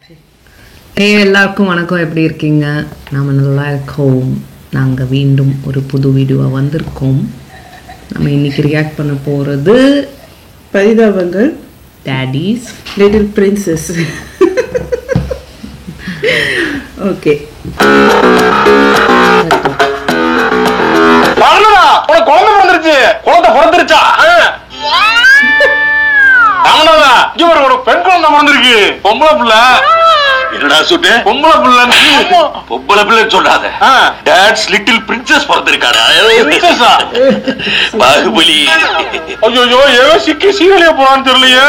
எல்லாருக்கும் வணக்கம். எப்படி இருக்கீங்க? நாம் நல்லா இருக்கோம். நாங்கள் மீண்டும் ஒரு புது வீடியோவாக வந்திருக்கோம். நம்ம இன்னைக்கு ரியாக்ட் பண்ண போகிறது பரிதாபங்கள் டேடிஸ் லிட்டில் பிரின்சஸ். ஓகே, குழந்தை பிறந்துருச்சு. குழந்தை பிறந்துருச்சா? ஒரு பெண் குழந்தை பிறந்திருக்கு. பொம்பளை பிள்ளை. என்னடா சுட்டு? பொம்பளை பிள்ளை. பொம்பளை பிள்ளைன்னு சொல்லாத. டாட்ஸ் லிட்டில் பிரின்சஸ் பிறந்திருக்காடா. பாகுபலி. ஐயோ, ஏதோ சிக்கி சீரழிய போறான்னு தெரியலையே.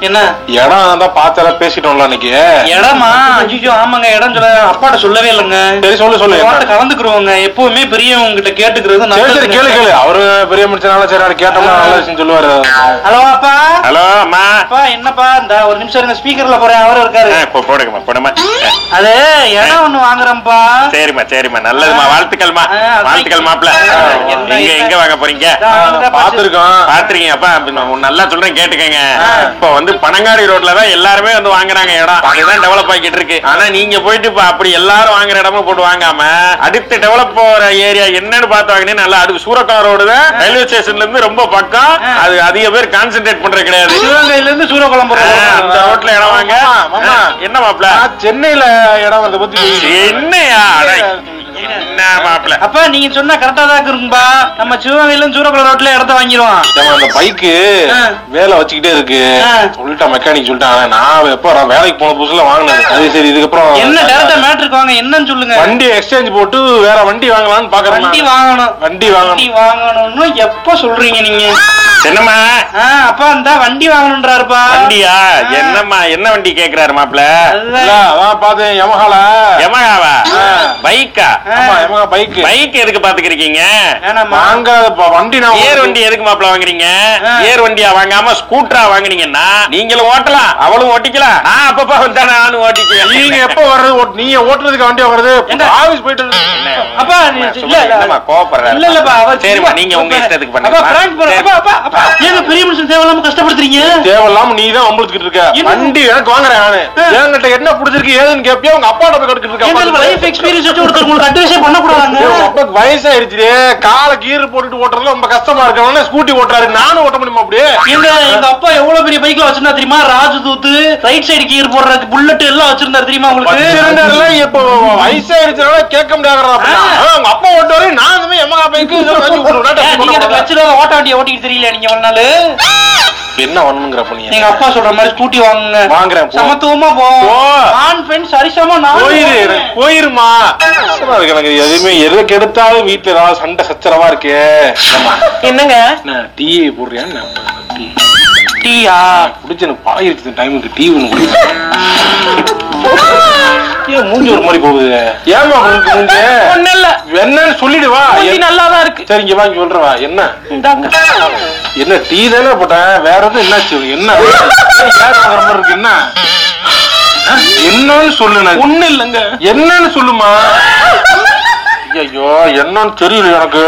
என்ன இடம் தான் பாத்தால பேசிட்டோம்ல அன்னைக்கு. இடமா? ஐயோ ஆமாங்க, இடம் சொல்ல அப்பாட்ட சொல்லவே இல்லைங்க. சரி சொல்லு. கலந்துக்குருவோங்க. எப்பவுமே பெரியவங்க கிட்ட கேட்டுக்கிறது. கேளு. அவரு பெரிய மனுஷனால சரி கேட்டோம்னா நல்ல விஷயம் சொல்லுவாரு. ஹலோ அப்பா. ஹலோ அம்மா. அப்பா என்னப்பா, இந்த ஒரு நிமிஷம் இருங்க, ஸ்பீக்கர்ல போறேன். அவரு இருக்காரு. போடுங்கம்மா. அது இடம் ஒண்ணு வாங்குறேன்ப்பா. சரிம்மா நல்லதுமா. வாழ்த்துக்கள்மா. வாழ்த்துக்கள் மாப்பிள்ள. நீங்க எங்க வாங்க போறீங்க? பாத்துருக்கீங்க அப்பா. நல்லா சொல்றேன் கேட்டுக்கங்க. இப்ப வந்து பனங்காடி ரோட்ல தான் எல்லாருமே வந்து வாங்குறாங்க இடம். அதுதான் டெவலப் ஆகிட்டு இருக்கு. ஆனா நீங்க போயிட்டு இப்ப அப்படி எல்லாரும் வாங்குற இடமும் போட்டு வாங்காம அடுத்து டெவலப் போற ஏரியா என்னன்னு பார்த்து வாங்கினே நல்லா. அது சூரக்கார ரோடு தான். ரயில்வே ஸ்டேஷன்ல இருந்து ரொம்ப பக்கம். அது அதிக பேர் கான்சென்ட்ரேட் பண்றது கிடையாது. சிவகங்கையில இருந்து சூரக்குளம் அந்த ரோட்ல இடம் வாங்க. என்ன மாப்பிள்ள? சென்னையில இடம் வந்து பத்தி என்னையா என்ன மாப்பிள்ள? அப்ப நீங்க சொன்னா கரெக்டா தான் இருக்கும்பா. நம்ம சிவகங்கையில சூரக்குளம் ரோட்ல இடத்த வாங்கிடுவோம். அந்த பைக்கு வேலை வச்சுக்கிட்டே இருக்கு. சொல்லிட்டா மெக்கானிக் சொல்லிட்டாங்க. நான் எப்ப வேலைக்கு போன புதுசுல வாங்கினது. அது சரி, இதுக்கப்புறம் என்ன டேரக்டா மேட்டருக்கு வாங்க. என்னன்னு சொல்லுங்க. வண்டி எக்ஸ்சேஞ்ச் போட்டு வேற வண்டி வாங்கலாம்னு பாக்குறேன். வண்டி வாங்கணும்னு எப்ப சொல்றீங்க நீங்க? என்னம்மா அப்பா இந்த வண்டி வாங்கணும்ன்றாருப்பா. வண்டியா? என்னம்மா என்ன வண்டி கேக்குறாரு மாப்பிள்ள? அதான் பாத்தேன். யமஹாவா? பைக்கா? பைக் எதுக்கு பாத்துக்கிறீங்க? வண்டி ஏர் வண்டி எதுக்கு மாப்பிள்ள வாங்குறீங்க? ஏர் வண்டியா வாங்காம ஸ்கூட்டரா வாங்குனீங்கன்னா நீங்களும் ஓட்டலாம், அவளும் ஓட்டிக்கலாம். நான் அப்பப்ப வந்தா நானும் ஓட்டிக்கலாம். நீங்க எப்ப வர்றது? நீங்க ஓட்டுறதுக்கு வண்டியா வருது? ஆபீஸ் போயிட்டு அப்பா கோபப்படுறாரு. இல்லப்பா, சரிம்மா நீங்க உங்க இஷ்டத்துக்கு பண்ணுங்க. ஏங்க பெரிய மனுஷன் தேவையில்லாம கஷ்டப்படுத்துறீங்க? தேவையில்லாம நீ தான் அம்பளுத்துக்கிட்டு இருக்க. வண்டி எனக்கு வாங்குறேன் நானு. என்கிட்ட என்ன பிடிச்சிருக்கு ஏதுன்னு கேப்பியா? உங்க அப்பாட்ட போய் கட்டுக்கிட்டு இருக்க. லைஃப் எக்ஸ்பீரியன்ஸ் வச்சு ஒருத்தர் உங்களுக்கு அட்வைஸே பண்ண கூடாதுங்க. அப்பாக்கு வயசாயிடுச்சு. கால கீர் போட்டுட்டு ஓட்டுறதுல ரொம்ப கஷ்டமா இருக்கவன ஸ்கூட்டி ஓட்டுறாரு. நானும் ஓட்ட முடியுமா அப்படியே? எங்க அப்பா எவ்வளவு பெரிய பைக்ல வச்சிருந்தா தெரியுமா? ராஜதூத், ரைட் சைடு கீர் போடுறது, புல்லட் எல்லாம் வச்சிருந்தாரு தெரியுமா உங்களுக்கு? இப்ப வயசாயிடுச்சுனால கேட்க முடியாதுடா. உங்க அப்பா ஓட்டுவாரு, நானுமே யமஹா பைக்கு ஓட்ட வண்டியை ஓட்டிட்டு தெரியல நீங்க ஒரு நாள். என்ன வரணுங்கிற பண்ணி எங்க அப்பா சொல்ற மாதிரி ஸ்கூட்டி வாங்குறேன். சமத்துவமா சரிசமா போயிருமா. எனக்கு எதுவுமே எதுக்கு எடுத்தாலும் வீட்டுல ஏதாவது சண்டை சச்சரவா இருக்கு. என்னங்க டீ போடுறியா? டீயா குடிச்சு எனக்கு பாயிருச்சு. டைமுக்கு டீ ஒண்ணு ஏன் மூஞ்சி ஒரு மாதிரி போகுது? ஏமா மூஞ்சி? ஒண்ணு இல்ல, என்னன்னு சொல்லிடுவா. நல்லாதான் இருக்கு. சரி இங்க வாங்கி சொல்றவா. என்ன டீ தானே போட்டேன், வேற எதுவும் என்னாச்சு? என்ன இருக்கு? என்ன என்னன்னு சொல்லு. ஒண்ணு இல்லங்க. என்னன்னு சொல்லுமா? ஐயோ என்னன்னு தெரியல எனக்கு.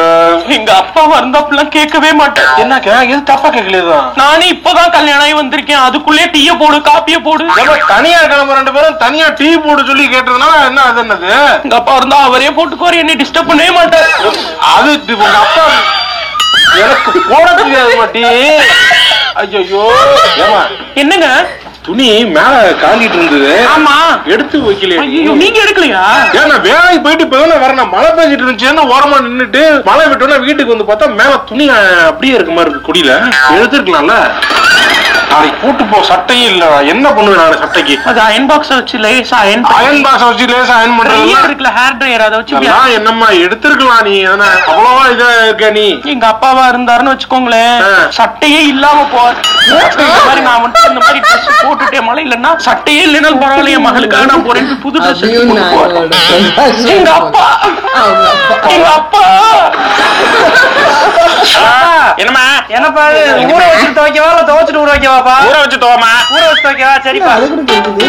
எங்க அப்பாவா இருந்தா அப்படிலாம் கேட்கவே மாட்டேன். என்ன எது தப்பா கேட்கலையதான். நானே இப்பதான் கல்யாணம் ஆகி வந்திருக்கேன். அதுக்குள்ளே டீய போடு, காப்பிய போடு. தனியா கிளம்ப ரெண்டு பேரும் தனியா டீ போடு சொல்லி கேட்டதுனால என்ன அது என்னது? எங்க அப்பா இருந்தா அவரே போட்டுக்கோரு, என்னை டிஸ்டர்ப் பண்ணவே மாட்டார். அது உங்க அப்பா எனக்கு போட தெரியாது மாட்டி. ஐயோ ஏமா என்னங்க? துணி மேல காஞ்சிட்டு இருந்தது. ஆமா, எடுத்து வைக்கலையா? நீங்க எடுக்கலையா? ஏன்னா வேலைக்கு போயிட்டு இப்ப வரேன். மழை பெஞ்சிட்டு இருந்துச்சுன்னா ஓரமா நின்னுட்டு மழை விட்டோன்னா வீட்டுக்கு வந்து பார்த்தா மேல துணி அப்படியே இருக்க மாதிரி இருக்கு. குடியில எடுத்துருக்கலாம்ல. நாளைக்கு கூட்டு போ. சட்டையும் இல்ல. என்ன பண்ணுவேன் நாளை சட்டைக்கு? அது அயன் பாக்ஸ் வச்சு லேசா அயன் பண்றது இருக்குல்ல, ஹேர் ட்ரையர், அதை வச்சு என்னம்மா எடுத்திருக்கலாம். நீ அவ்வளவா இதா இருக்க நீ? எங்க அப்பாவா இருந்தாருன்னு வச்சுக்கோங்களேன், சட்டையே இல்லாம போவார். நான் வந்துட்டு இந்த மாதிரி ட்ரெஸ் போட்டுட்டே மழை இல்லன்னா சட்டையே இல்லைனாலும் பரவாயில்ல, என் மகளுக்காக நான் போறேன் புது ட்ரெஸ். எங்க அப்பா என்னமா? என்னப்பா ஊற வச்சுட்டு துவைக்கவா இல்ல துவைச்சிட்டு ஊற வைக்கவா? துவப்பா? ஊற வச்சு துவமா. ஊற வச்சு துவைக்கவா? சரிப்பா. அது கூட கேக்குது.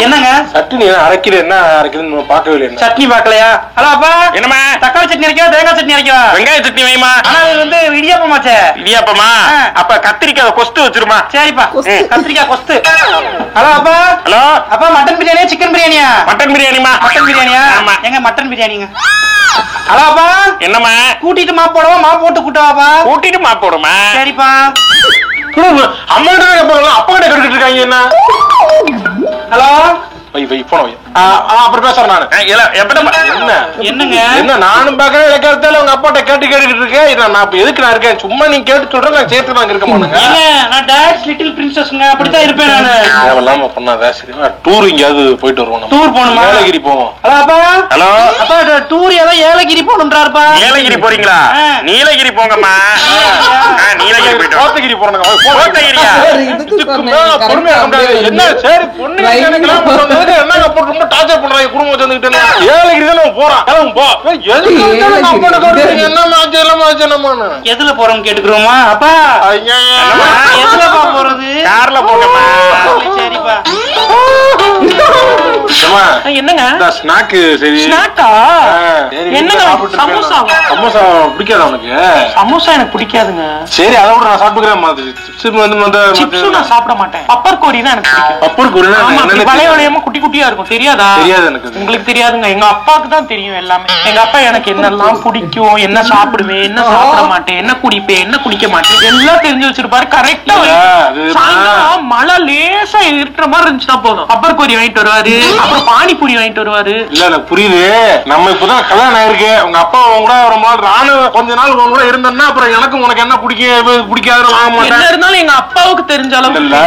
என்னங்க சட்னி அரைக்கிற என்ன அரைக்கிறதுன்னு நம்ம பார்க்கவே இல்லை. சட்னி பாக்கலையா? ஹலோ அப்பா, என்னமா? தக்காளி சட்னி அரைக்கவா தேங்காய் சட்னி அரைக்கவா? வெங்காய சட்னி வைமா. ஆனா இது வந்து இடியாப்பமாச்சே. இடியாப்பமா? ஆ. அப்ப கத்திரிக்காய் கொஸ்து வச்சிருமா. சரிப்பா, கத்திரிக்காய் கொஸ்து. ஹலோ அப்பா. ஹலோ அப்பா, மட்டன் பிரியாணியா சிக்கன் பிரியாணியா? மட்டன் பிரியாணிமா. மட்டன் பிரியாணியா? ஆமா. எங்க மட்டன் பிரியாணிங்க. ஹலோ அப்பா, என்னமா? கூட்டிட்டு மாப் போடவா மாப் போட்டு கூட்டவாப்பா? கூட்டிட்டு மாப்போடுமா. சரிப்பா. அம்மா கிட்ட அப்பா கிட்ட கட்டுக்கிட்டு இருக்காங்க என்ன? ஹலோ, வை போன வை. அப்புறம் பேசுறேன் நானு. என்ன என்னங்க? என்ன நானும் பாக்குறேன் இலக்கணத்துல உங்க அப்பாட்ட கேட்டுக்கிட்டு இருக்கேன். நான் எதுக்கு நான் இருக்கேன்? சும்மா நீங்க கேட்டு சொல்றேன், நான் சேர்த்து நான் இருக்க மாட்டேங்க. நான் டாட்ஸ் லிட்டில் பிரின்சஸ்ங்க, அப்படித்தான் இருப்பேன் நானு. தேவையில்லாம பண்ணாத. சரிமா, டூர் எங்கேயாவது போயிட்டு வருவோம். டூர் போகணுமா? ஏலகிரி போவோம். ஹலோ அப்பா. ஹலோ அப்பா, டூர் ஏதோ ஏலகிரி போகணுன்றாருப்பா. நீலகிரி போறீங்களா? நீலகிரி போங்கம்மா. நீலகிரி போயிட்டு கோத்தகிரி போறோம். கோத்தகிரியா? பொறுமையா இருக்க முடியாது. என்ன சரி பொண்ணு என்ன போட்டு ரொம்ப டார்ச்சர் பண்றாங்க குடும்பம் சேர்ந்துக்கிட்டு. ஏலகிரி தான் நம்ம போறோம். கிளம்பு போ. என்ன எதுல போறோம் கேட்டுக்கிறோமா? அப்பா, எதுலப்பா போறது? கார்ல போங்கம்மா. சரிப்பா. என்னங்க ஸ்நாக்கு? சரி ஸ்நாக்கா? என்னங்க? சமோசாவா? சமோசா பிடிக்காது அவனுக்கு. சமோசா எனக்கு பிடிக்காதுங்க. சரி அதை விட நான் சாப்பிட்டுக்கிறேன். சிப்ஸும் நான் சாப்பிட மாட்டேன். பப்பர் கோரி தான் எனக்கு பிடிக்கும். பப்பர் கோரி வளைய வளையமா குட்டி குட்டியா இருக்கும். தெரியாதா? தெரியாது எனக்கு. உங்களுக்கு தெரியாதுங்க, எங்க அப்பாவுக்கு தான் தெரியும் எல்லாமே. எங்க அப்பா எனக்கு என்னெல்லாம் பிடிக்கும், என்ன சாப்பிடுவேன், என்ன சாப்பிட மாட்டேன், என்ன குடிப்பேன், என்ன குடிக்க மாட்டேன், எல்லாம் தெரிஞ்சு வச்சிருப்பாரு. கரெக்டா சாயங்காலம் மழை லேசா இருக்கிற மாதிரி இருந்துச்சுன்னா போதும், பப்பர் கோரி வாங்கிட்டு வருவாரு. அப்புறம் பானிபூரி வாங்கிட்டு வருவாரு. இல்ல எனக்கு புரியுது. நம்ம இப்பதான் கல்யாணம் ஆயிருக்கு. உங்க அப்பா கூட ரொம்ப நாள் நானும் கொஞ்ச நாள் உங்க கூட இருந்தேன்னா அப்புறம் எனக்கும் உனக்கு என்ன பிடிக்காதுன்னு வாங்க மாட்டேன். என்ன இருந்தாலும் எங்க அப்பாவுக்கு தெரிஞ்ச அளவுக்கு இல்ல,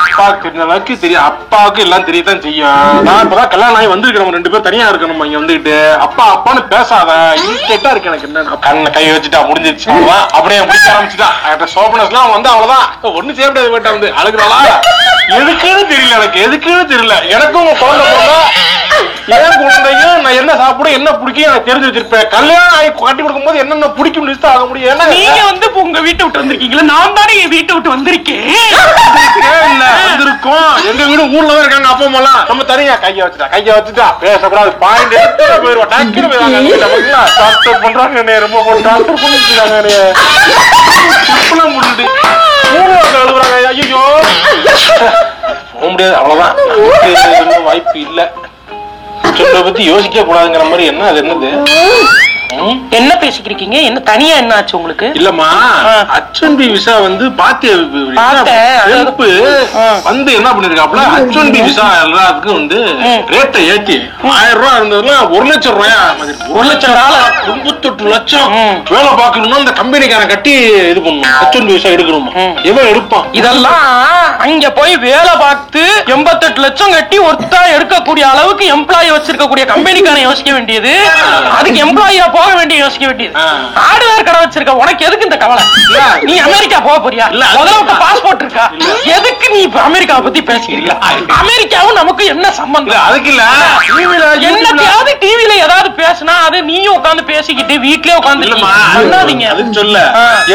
அப்பாவுக்கு தெரிஞ்ச அளவுக்கு தெரியும். அப்பாவுக்கு எல்லாம் தெரியத்தான் செய்யும். நான் இப்பதான் கல்யாணம் ஆகி வந்திருக்கேன். நம்ம 2 பேரும் தனியா இருக்கணும். இங்க வந்துகிட்டு அப்பா அப்பான்னு பேசாத. இரிட்டேட்டா இருக்கு எனக்கு. என்ன கண்ணை கை வச்சுட்டா முடிஞ்சிருச்சு. அப்படியே முடிக்க ஆரம்பிச்சுட்டா. சோபனஸ் எல்லாம் வந்து அவ்வளவுதான். ஒண்ணு செய்ய முடியாது. போயிட்டா வந்து அழுகுறாளா? எதுக்குன்னு தெரியல எனக்கு. எதுக்குன்னு தெரியல. எனக்கும் உங்க குழந்தை போல ஏன் குழந்தையும் நான் என்ன சாப்பிடும் என்ன பிடிக்கும் எனக்கு தெரிஞ்சு வச்சிருப்பேன். கல்யாணம் ஆகி கட்டி கொடுக்கும் போது என்னென்ன பிடிக்கும் லிஸ்ட் ஆக முடியும். நீங்க வந்து உங்க வீட்டை விட்டு வந்திருக்கீங்களா? நான் தானே என் வீட்டை விட்டு வந்திருக்கேன். இல்ல வந்திருக்கோம். எங்க வீடு ஊர்ல தான் இருக்காங்க. அப்பா அம்மா எல்லாம் நம்ம தனியா கைய வச்சுட்டா பேசக்கூடாது. பாயிண்ட் எடுத்து போயிருவோம். டக்குனு போயிருவாங்க. டாக்டர் பண்றாங்க. ரொம்ப டாக்டர் பண்ணிட்டு இப்பெல்லாம் முடிச்சுட்டு எழுதுறாங்க. ஐயோ போக முடியாது. அவ்வளவுதான். வாய்ப்பு இல்ல. சொல்ல பத்தி யோசிக்க கூடாதுங்கிற மாதிரி. என்ன அது என்னது? என்ன பேசிக்கிறீங்க? என்ன தனியா என்ன ஆச்சு உங்களுக்கு? இல்லம்மா, H1B விசா வந்து வந்து என்ன பண்ணிருக்காப்ல, H1B விசா எல்லாத்துக்கும் வந்து ரேட்டை ஏத்தி 1000 ரூபாய் இருந்ததுன்னா 1 லட்சம் ரூபாயா 1 லட்சம் 98 லட்சம் வேலை பாக்கணும்னா இந்த கம்பெனிக்காரன் கட்டி இது பண்ணணும். H1B விசா எடுக்கணுமா? எவன் எடுப்பான்? இதெல்லாம் அங்க போய் வேலை பார்த்து 88 லட்சம் கட்டி ஒருத்தா எடுக்கக்கூடிய அளவுக்கு எம்ப்ளாயி வச்சிருக்கக்கூடிய கம்பெனிக்காரன் யோசிக்க வேண்டியது. அதுக்கு எம்ப்ளாயியா போக வேண்டிய யோசிக்க வேண்டியது. ஹார்ட்வேர் கடை வச்சிருக்க உனக்கு எதுக்கு இந்த கவலை? நீ அமெரிக்கா போக போறியா? முதல்ல பாஸ்போர்ட் இருக்கா? எதுக்கு நீ அமெரிக்காவை பத்தி பேசுறீங்களா? அமெரிக்காவும் நமக்கு என்ன சம்பந்தம்? அதுக்கு இல்ல என்னத்தையாவது டிவில ஏதாவது பேசினா அது நீயும் உட்காந்து பேசிக்கிட்டு வீட்லயே உட்காந்து சொல்லாதீங்க. அதுக்கு சொல்ல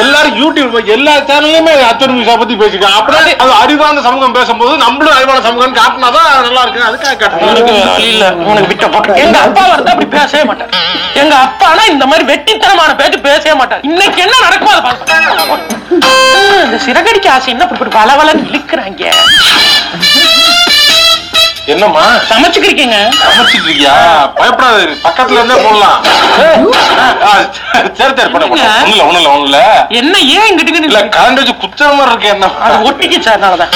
எல்லாரும் யூடியூப் எல்லா சேனல்லையுமே H1B விசா பத்தி பேசிருக்காங்க. அப்படியே அது அறிவான சமூகம் பேசும்போது நம்மளும் அறிவான சமூகம் காட்டினாதான் நல்லா இருக்கு. அதுக்காக காட்டுறேன். இல்ல உனக்கு விட்ட போட்டு எங்க அப்பா வந்து அப்படி பேசவே மாட்டார். எங்க அப்பானா இந்த மாதிரி வெட்டித்தனமான பேச்சு பேசவே மாட்டார். இன்னைக்கு என்ன நடக்குமோ அதை பார்ப்போம். இந்த சிறகடிக்க ஆசை என்ன வளவலன்னு இழுக்கிறாங்க. என்னம்மா சமைச்சுக்கிறீங்க? சமைச்சிட்டு இருக்கியா? பயப்படாது, பக்கத்துல இருந்தே போடலாம். சரி சரி பண்ண ஒண்ணுல என்ன ஏன் இங்கிட்டு இல்ல கரண்ட் வச்சு குத்துற மாதிரி இருக்கு. என்ன அது ஒட்டிக்கு அதனாலதான்.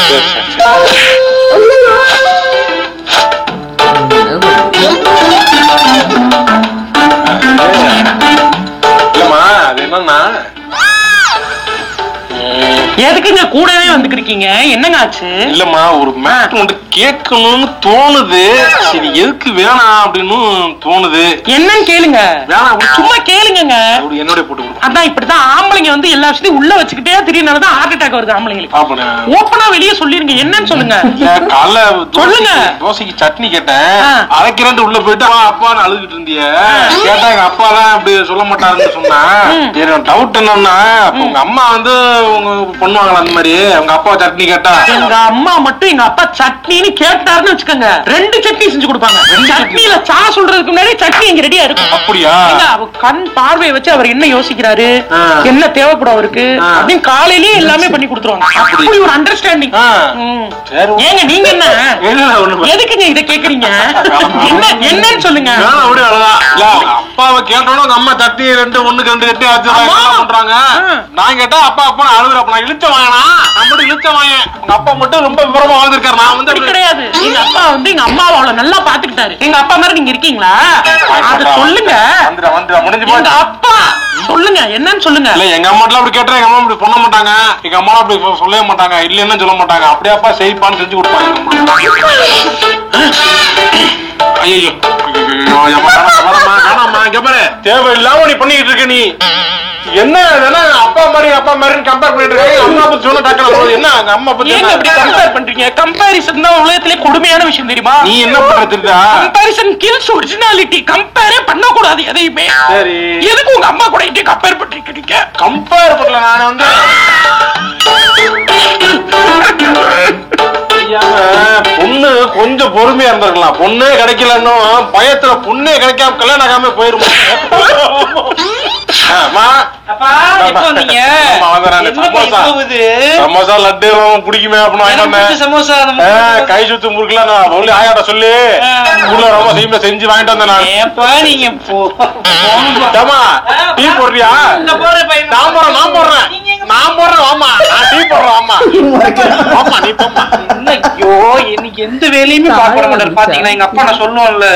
இல்லம்மா அது என்னன்னா எதுக்குங்க கூடவே வந்துக்கிருக்கீங்க? என்னங்க ஆச்சு? இல்லம்மா ஒரு மேட்டர் வந்து கேட்கணும்னு தோணுது. சரி எதுக்கு வேணாம் அப்படின்னு தோணுது. என்னன்னு கேளுங்க. வேணாம் சும்மா கேளுங்க. என்னோட போட்டு அதான் இப்படிதான் ஆம்பளைங்க வந்து எல்லா விஷயத்தையும் உள்ள வச்சுக்கிட்டே திடீர்னாலதான் ஹார்ட் அட்டாக் வருது ஆம்பளைங்களுக்கு. ஓப்பனா வெளியே சொல்லிருங்க. என்னன்னு சொல்லுங்க. காலைல சொல்லுங்க. தோசைக்கு சட்னி கேட்டேன். அரைக்கிறேன் உள்ள போயிட்டு அப்பான்னு அழுதுகிட்டு இருந்திய. கேட்டா எங்க அப்பா தான் அப்படி சொல்ல மாட்டாருன்னு சொன்னா. டவுட் என்னன்னா உங்க அம்மா வந்து உங்க பண்ணுவாங்களா அந்த மாதிரி உங்க அப்பா சட்னி கேட்டா? எங்க அம்மா மட்டும் எங்க அப்பா சட்னின்னு கேட்டாருன்னு வச்சுக்கோங்க, 2 சட்னி செஞ்சு கொடுப்பாங்க. சட்னில சா சொல்றதுக்கு முன்னாடி சட்னி இங்க ரெடியா இருக்கும். அப்படியா? கண் பார்வையை வச்சு அவர் என்ன யோசிக்கிறாரு, என்ன தேவைப்படும் அவருக்கு அப்படின்னு காலையிலேயே எல்லாமே பண்ணி கொடுத்துருவாங்க. அப்படி ஒரு அண்டர்ஸ்டாண்டிங். ஏங்க நீங்க என்ன எதுக்குங்க இதை கேக்குறீங்க? என்னன்னு சொல்லுங்க. அப்பாவை கேட்டோம் உங்க அம்மா சட்னி 2 1க்கு 2 கட்டி பண்றாங்க. நான் கேட்டா அப்பா அப்பா அழுகுறப்ப நான் இழுச்ச வாங்கினா நம்ம இழுச்ச வாங்க. உங்க அப்பா மட்டும் ரொம்ப விவரமா வாழ்ந்துருக்காரு. நான் வந்து கிடையாது. எங்க அப்பா வந்து எங்க அம்மாவை அவ்வளவு நல்லா பாத்துக்கிட்டாரு. எங்க அப்பா மாதிரி நீங்க இருக்கீங்களா? அது சொல்லுங்க. எங்க அப்பா சொல்லுங்க, என்னன்னு சொல்லுங்க. இல்ல எங்க அம்மா அப்படி கேட்டா எங்க அம்மா அப்படி பண்ண மாட்டாங்க. எங்க அம்மா அப்படி சொல்லவே மாட்டாங்க, இல்லன்னு சொல்ல மாட்டாங்க. அப்படியே அப்பா செய்ப்பான்னு செஞ்சு கொடுப்பாங்க. ஐயோ தேவையில்லாம நீ பண்ணிட்டு இருக்க. நீ என்ன அப்பா மாதிரி கம்பேர் பண்ணிட்டு இருக்க. அம்மா பத்தி சொன்ன டாக்டர் என்ன அம்மா பத்தி எப்படி கம்பேர் பண்றீங்க? கம்பேரிசன் தான் உலகத்திலே கொடுமையான விஷயம் தெரியுமா? நீ என்ன பண்றது? Comparison kills originality. கம்பேரே பண்ண கூடாது எதையுமே. சரி, எதுக்கு உங்க அம்மா கூட இங்கே கம்பேர் பண்ணிருக்கீங்க? கம்பேர் பண்ணல. நான் வந்து பொண்ணு கொஞ்சம் பொறுமையா இருந்திருக்கலாம். பொண்ணே கிடைக்கலன்னு பயத்துல பொண்ணே கிடைக்காம கல்யாணம் ஆகாம போயிருமா? சமோசா லட்டு குடிக்குமே அப்படின்னு கை சுத்து முறுக்கலாம் ஆயாட்ட சொல்லி ரொம்ப சீக்கிரம் செஞ்சு வாங்கிட்டு வந்தேன். டீ போடுறியா? நான் போடுறேன். ஆமா நான் டீ போடுறேன். ஆமா நீ போமா. ஐயோ எனக்கு எந்த வேலையுமே பாக்க மாட்டாரு. பாத்தீங்கன்னா எங்க அப்பா நான் சொல்லுவோம்ல,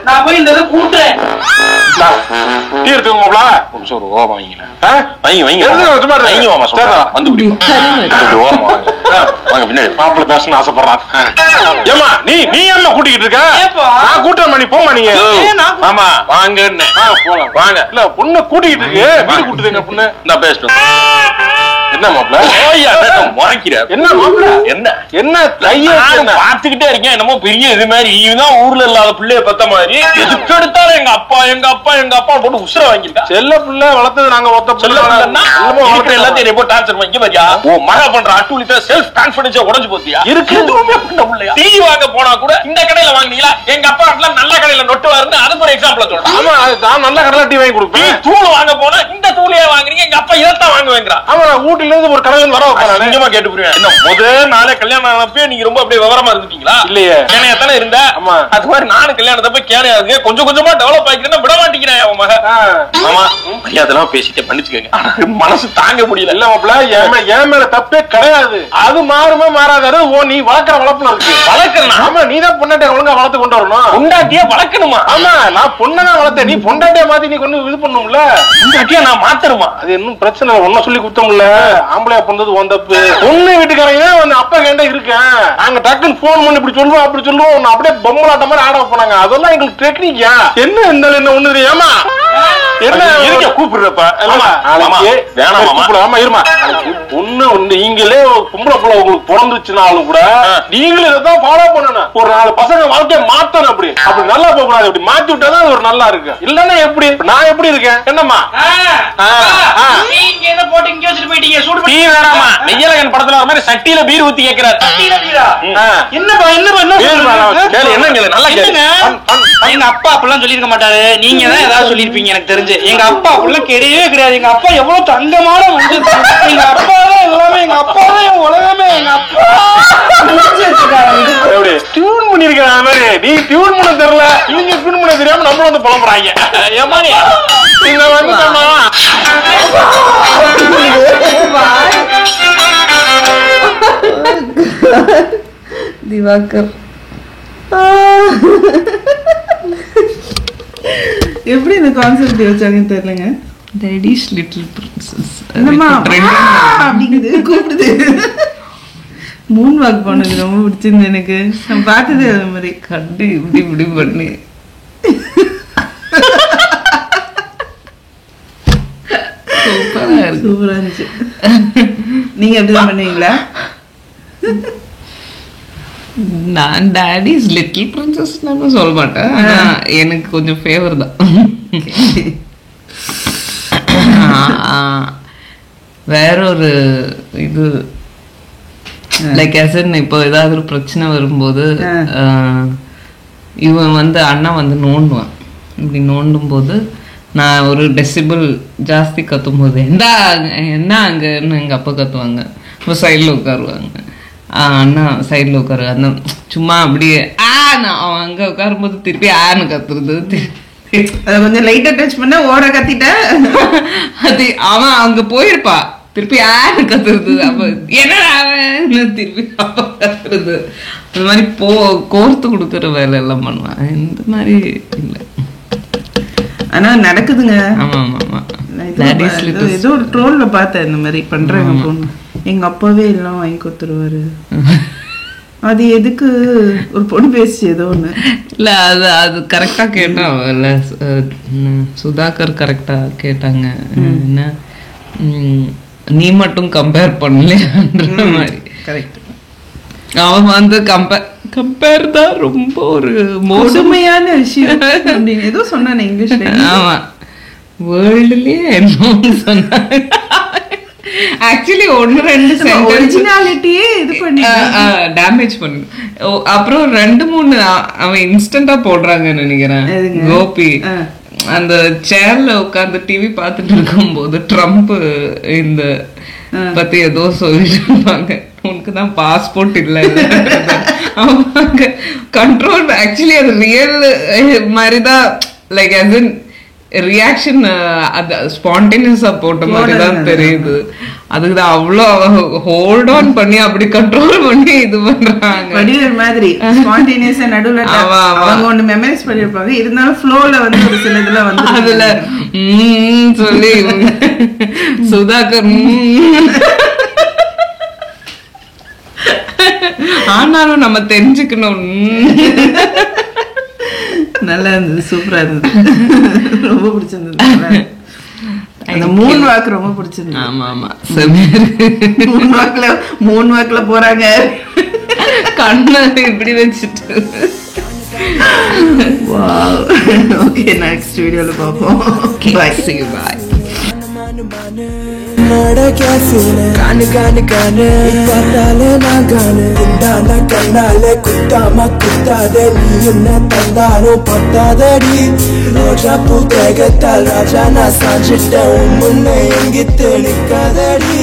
நான் போய் இந்த இதை கூட்டுறேன். டீ எடுத்துக்கோங்களா? மாப்பிள்ள பேசணும்னு ஆசைப்படுறான். ஏமா நீ ஏமா கூட்டிக்கிட்டு இருக்க? நான் கூட்டம் பண்ணி போமா. நீங்க ஆமா வாங்க போலாம் வாங்க. இல்ல பொண்ணு கூட்டிக்கிட்டு இருக்கு, வீடு கூட்டுதுங்க பொண்ணு. நான் பேசணும். என்ன மாப்பிள்ள என்ன மாப்பிள்ள என்ன பாத்துக்கிட்டே இருக்கேன். என்னமோ பெரிய இது மாதிரி இவதான் ஊர்ல இல்லாத பிள்ளைய பத்த மாதிரி எதுக்கு எடுத்தாலும் எங்க அப்பா போட்டு உசுர வாங்கிட்டா. செல்ல பிள்ளை வளர்த்தது நாங்க எல்லாத்தையும் டார்ச்சர் வாங்கி பாத்தியா? மழை பண்ற அட்டூழித்த செல்ஃப் கான்பிடன்ஸ் உடஞ்சு போத்தியா இருக்கு. எதுவுமே பண்ண முடியல. டீ வாங்க போனா கூட இந்த கடையில வாங்கினீங்களா? எங்க அப்பா நல்ல கடையில நொட்டு வாருன்னு அதுக்கு ஒரு எக்ஸாம்பிள் சொல்றேன். ஆமா நான் நல்ல கடையில டீ வாங்கி கொடுப்பேன். தூள் வாங்க போனா இந்த தூளையே வாங்குறீங்க, எங்க அப்பா இதைத்தான் வாங்குவேங்கிறா. ஆமா ஊட்டில இருந்து ஒரு கடையில வர நிஜமா கேட்டு புரியுவேன். என்ன முதல் நாளே கல்யாணம் ஆனப்பே நீங்க ரொம்ப அப்படியே விவரமா இருந்துட்டீங்களா? இல்லையே, கேனையா தானே இருந்த. ஆமா அது மாதிரி நானும் கல்யாணத்தப்ப கேனையா இருக்கு. கொஞ்சம் கொஞ்சமா டெவலப் ஆகிக்கிறேன். விட மாட்டேங்கிறேன் அவன் மக. ஆமா மரியாதைலாம் பேசிட்டு பண்ணிச்சுக்கோங்க. மனசு தாங்க முடியல. இல்ல மாப்பிள்ள என் மேல தப்பே கிடையாது. அது மாறுமா மாறாது. நீ வளர்க்கிற வளர்ப்புல இருக்கு. வளர்க்கணும். ஆமா நீ தான் பொண்டாட்டிய ஒழுங்கா வளர்த்து கொண்டு வரணும். பொண்டாட்டியா வளர்க்கணுமா? ஆமா நான் பொண்ணதான் வளர்த்தேன். நீ பொண்டாட்டிய மாத்தி நீ கொண்டு இது பண்ணும்ல. பொண்டாட்டியா நான் மாத்தருமா? அது இன்னும் பிரச்சனை. ஒன்ன சொல்லி குத்தம்ல. ஆம்பளையா பொண்ணது வந்தப்பு பொண்ணு வீட்டுக்காரங்க வந்து அப்பா கேண்டா இருக்கேன். நாங்க டக்குன்னு போன் பண்ணி இப்படி சொல்லுவோம் அப்படி சொல்லுவோம். அப்படியே பொம்மலாட்ட மாதிரி ஆட போனாங்க. அதெல்லாம் எங்களுக்கு டெக்னிக்கா என்ன இந்த என்ன ஒண்ணு ஏமா என்ன இருக்க கூப்பிடுறப்ப பொண்ணு நீங்களே பொம்பளை பிள்ளை உங்களுக்கு பிறந்துச்சுனாலும் கூட நீங்களும் இதான் ஃபாலோ பண்ணணும். ஒரு 4 பசங்க வாழ்க்கைய மாத்தணும். அப்படி நல்லா போக கூடாது. அப்படி மாத்தி விட்டாதான் ஒரு நல்லா இருக்கு. இல்லன்னா எப்படி நான் எப்படி இருக்கேன்? என்னம்மா படத்துல வர மாதிரி சட்டியில பீர் ஊத்தி கேக்குறாரு. என்னப்பா எங்க அப்பா அப்படிலாம் சொல்லிருக்க மாட்டாரு. நீங்க தான் ஏதாவது சொல்லிருப்பீங்க எனக்கு தெரிஞ்சு. எங்க அப்பா அப்படிலாம் கிடையவே கிடையாது. எங்க அப்பா எவ்வளவு தங்கமான மனுஷன். எங்க அப்பா தான் எல்லாமே. எங்க அப்பா தான் என் உலகமே. எங்க அப்பா டியூன் பண்ணிருக்கிற மாதிரி நீ டியூன் பண்ண தெரியல. இவங்க டியூன் பண்ண தெரியாம நம்மளும் வந்து புலம்புறாங்க. ஏமா நீங்க வந்து திவாகர் எப்படி இந்த கான்செப்ட் வச்சாங்கன்னு தெரியலங்க. டேடிஸ் லிட்டில் பிரின்சஸ் அப்படிங்குது கூப்பிடுது. மூன் வாக் பண்ணது ரொம்ப பிடிச்சிருந்து எனக்கு. நான் பார்த்ததே அது மாதிரி கண்டு இப்படி இப்படி பண்ணி சூப்பரா இருந்துச்சு. நீங்க எப்படிதான் பண்ணுவீங்களா? நான் டேடிஸ் லிட்டில் பிரின்சஸ் சொல்ல மாட்டேன். ஆனா எனக்கு கொஞ்சம் ஃபேவர் தான். வேற ஒரு இது லைக் இப்போ ஏதாவது ஒரு பிரச்சனை வரும்போது இவன் வந்து அண்ணா வந்து நோண்டுவான். இப்படி நோண்டும் போது நான் ஒரு டெசிபிள் ஜாஸ்தி கத்தும் போது என்ன அங்கன்னு எங்கள் அப்பா கத்துவாங்க. இப்போ சைடில் உட்காருவாங்க, அண்ணா சைடில் உட்காரு. அந்த சும்மா அப்படியே நான் அவன் அங்கே உட்காரும்போது திருப்பி ஆன்னு கத்துறது. அதை கொஞ்சம் லைட்டா டச் பண்ண ஓட கத்திட்ட அது அவன் அங்க போயிருப்பா, திருப்பி ஆன்னு கத்துறது. அப்ப என்னடா அவன் திருப்பி அப்பா கத்துறது. அந்த மாதிரி கோர்த்து கொடுக்குற வேலை எல்லாம் பண்ணுவான். இந்த மாதிரி இல்லை. ஆனா நடக்குதுங்க. ஆமா ஆமா ஆமா. ஏதோ ஒரு ட்ரோல்ல பார்த்தேன் இந்த மாதிரி பண்றாங்க பொண்ணு. எங்க அப்பாவே எல்லாம் வாங்கி கொடுத்துருவாரு. அது எதுக்கு ஒரு பொண்ணு பேசி ஏதோ ஒண்ணு இல்ல அது கரெக்டா கேட்டான் இல்ல சுதாகர் கரெக்டா கேட்டாங்க. என்ன நீ மட்டும் கம்பேர் பண்ணலையான்ற மாதிரி. கரெக்ட். அவன் வந்து கம்பேர் தான் ரொம்ப ஒரு மோசமையான விஷயம் அப்படின்னு ஏதோ சொன்னானே இங்கிலீஷ்ல. ஆமா, வேர்ல்டுலயே என்ன சொன்னாங்க. ஆக்சுவலி 1-2 ஒரிஜினாலிட்டியே இது பண்ணி டேமேஜ் பண்ணுது. அப்புறம் 2-3 அவன் இன்ஸ்டன்டா போடுறாங்கன்னு நினைக்கிறேன். கோபி அந்த சேர்ல உட்கார்ந்து டிவி பார்த்துட்டு இருக்கும் போது ட்ரம்ப் இந்த பத்தி ஏதோ சொல்லிட்டு இருப்பாங்க. உனக்கு தான் பாஸ்போர்ட் இல்ல அவங்க கண்ட்ரோல். ஆக்சுவலி அது ரியல் மாதிரிதான் லைக் as in ரியாக்ஷன் அது ஸ்பான்டேனியஸா போட்ட மாதிரி தான் தெரியுது. அதுக்குதான் அவ்வளோ ஹோல்ட் ஆன் பண்ணி அப்படி கண்ட்ரோல் பண்ணி இது பண்றாங்க. வடிவேல் மாதிரி ஸ்பான்டேனியஸா நடுவுல அவங்க ஒண்ணு மெமரைஸ் பண்ணிருப்பாங்க. இருந்தாலும் ஃப்ளோல வந்து ஒரு சில இதுல வந்து அதுல சொல்லி சுதாகர் ஆனாலும் நம்ம தெரிஞ்சுக்கணும். நல்லா இருந்தது, சூப்பரா இருந்தது, ரொம்ப பிடிச்சிருந்தது. அந்த 3 வாக்கு ரொம்ப பிடிச்சிருந்தது. ஆமா ஆமா, 3 வாக்குல போறாங்க. கண்ணு இப்படி வச்சுட்டு. ஓகே, நெக்ஸ்ட் வீடியோல பாப்போம். பை. See you, bye. கானு கானு கானு பார்த்தாலே நான் கானு குண்டான கண்ணாலே குத்தாம குத்தாதே நீ என்ன தந்தாலும் பத்தாதடி ரோஜா பூ தேகத்தால் ராஜா நான் சாஞ்சிட்ட உன் முன்ன எங்கிட்டு நிற்காதடி